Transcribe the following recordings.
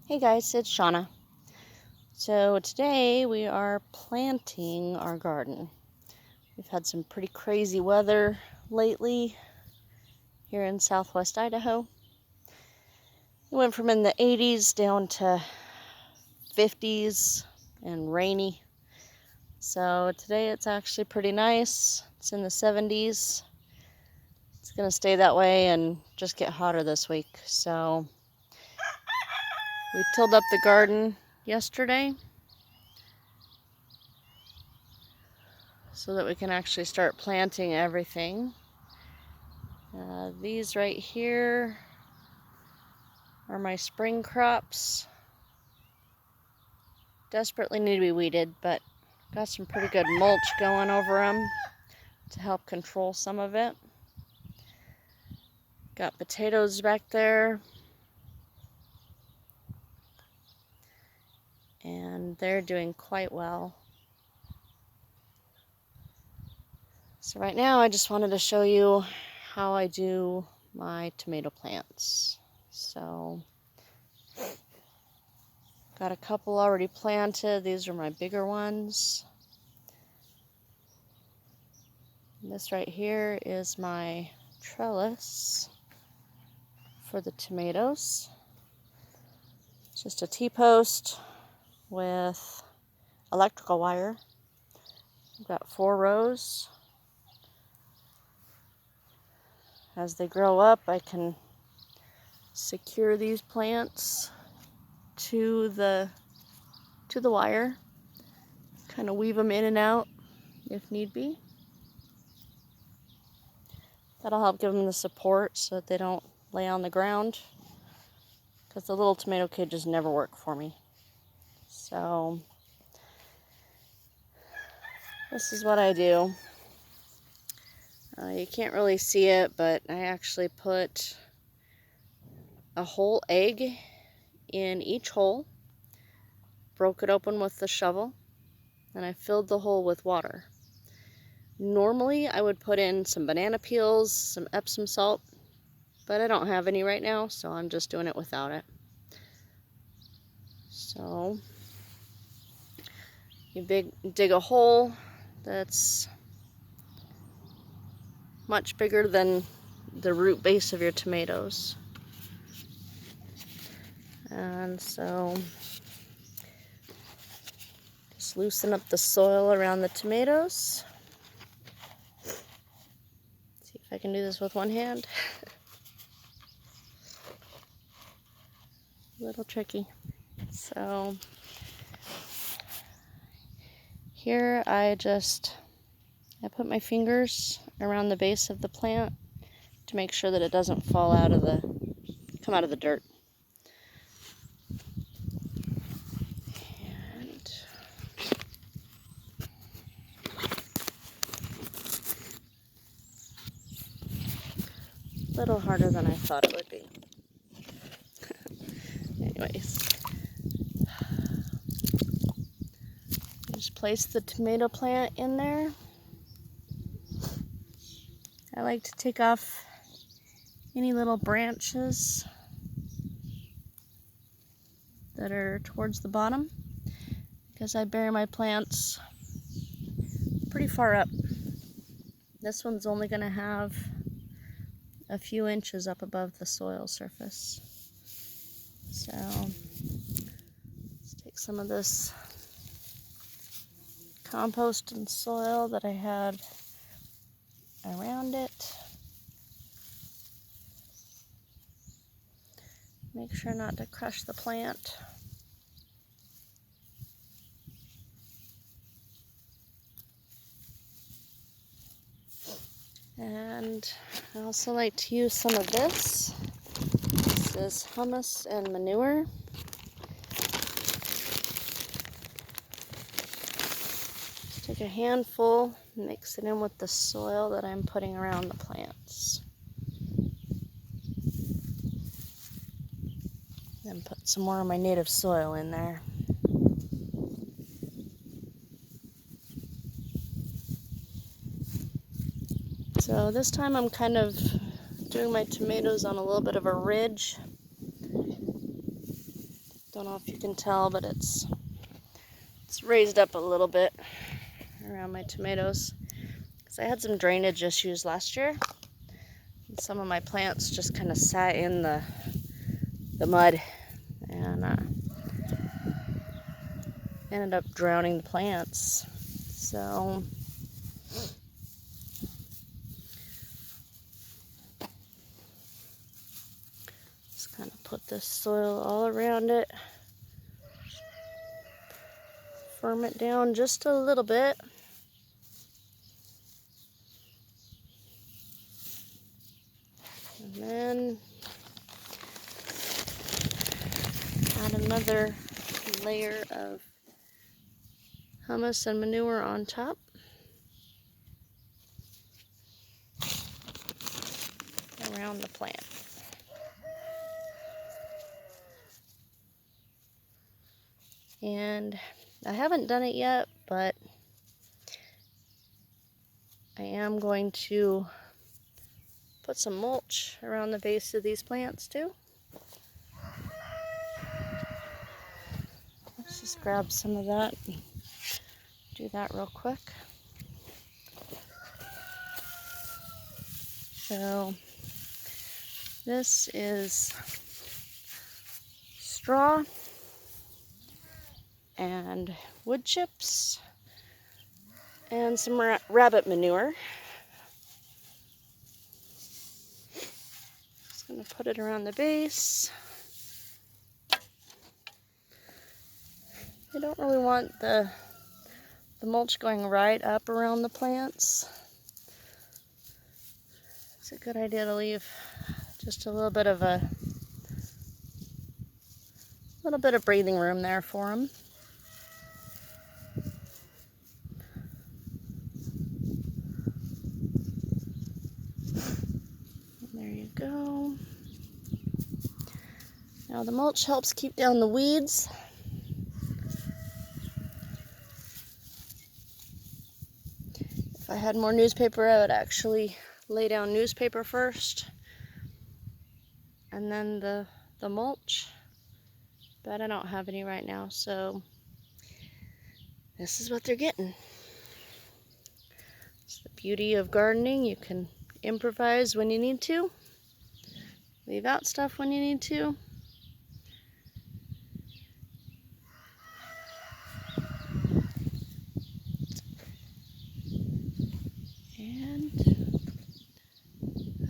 Hey guys, it's Shauna. So today we are planting our garden. We've had some pretty crazy weather lately here in southwest Idaho. It went from in the 80s down to 50s and rainy. So today it's actually pretty nice. It's in the 70s. It's going to stay that way and just get hotter this week. So we tilled up the garden yesterday so that we can actually start planting everything. These right here are my spring crops. Desperately need to be weeded, but got some pretty good mulch going over them to help control some of it. Got potatoes back there, and they're doing quite well. So right now I just wanted to show you how I do my tomato plants. So got a couple already planted. These are my bigger ones. And this right here is my trellis for the tomatoes. It's just a T-post with electrical wire. I've got 4 rows. As they grow up, I can secure these plants to the wire, kind of weave them in and out if need be. That'll help give them the support so that they don't lay on the ground, because the little tomato cages never work for me. So this is what I do. You can't really see it, but I actually put a whole egg in each hole, broke it open with the shovel, and I filled the hole with water. Normally I would put in some banana peels, some Epsom salt, but I don't have any right now, so I'm just doing it without it. So you dig a hole that's much bigger than the root base of your tomatoes. And so just loosen up the soil around the tomatoes. See if I can do this with one hand. A little tricky. So here I put my fingers around the base of the plant to make sure that it doesn't fall out of come out of the dirt. And a little harder than I thought it would be. Anyways, just place the tomato plant in there. I like to take off any little branches that are towards the bottom, because I bury my plants pretty far up. This one's only going to have a few inches up above the soil surface. So let's take some of this compost and soil that I had around it. Make sure not to crush the plant. And I also like to use some of this. This is hummus and manure. Just take a handful, mix it in with the soil that I'm putting around the plants. Then put some more of my native soil in there. So this time I'm kind of doing my tomatoes on a little bit of a ridge. Don't know if you can tell, but it's raised up a little bit around my tomatoes. Because I had some drainage issues last year. And some of my plants just kind of sat in the mud and ended up drowning the plants. So just kind of put this soil all around it. Firm it down just a little bit. And then add another layer of humus and manure on top. Around the plant. And I haven't done it yet, but I am going to put some mulch around the base of these plants too. Let's just grab some of that and do that real quick. So this is straw and wood chips and some rabbit manure. Just going to put it around the base. I don't really want the mulch going right up around the plants. It's a good idea to leave just a little bit of breathing room there for them. There you go. Now the mulch helps keep down the weeds. If I had more newspaper, I would actually lay down newspaper first and then the mulch, but I don't have any right now, so this is what they're getting. It's the beauty of gardening. You can improvise when you need to, leave out stuff when you need to. And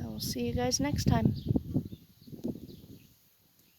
I will see you guys next time.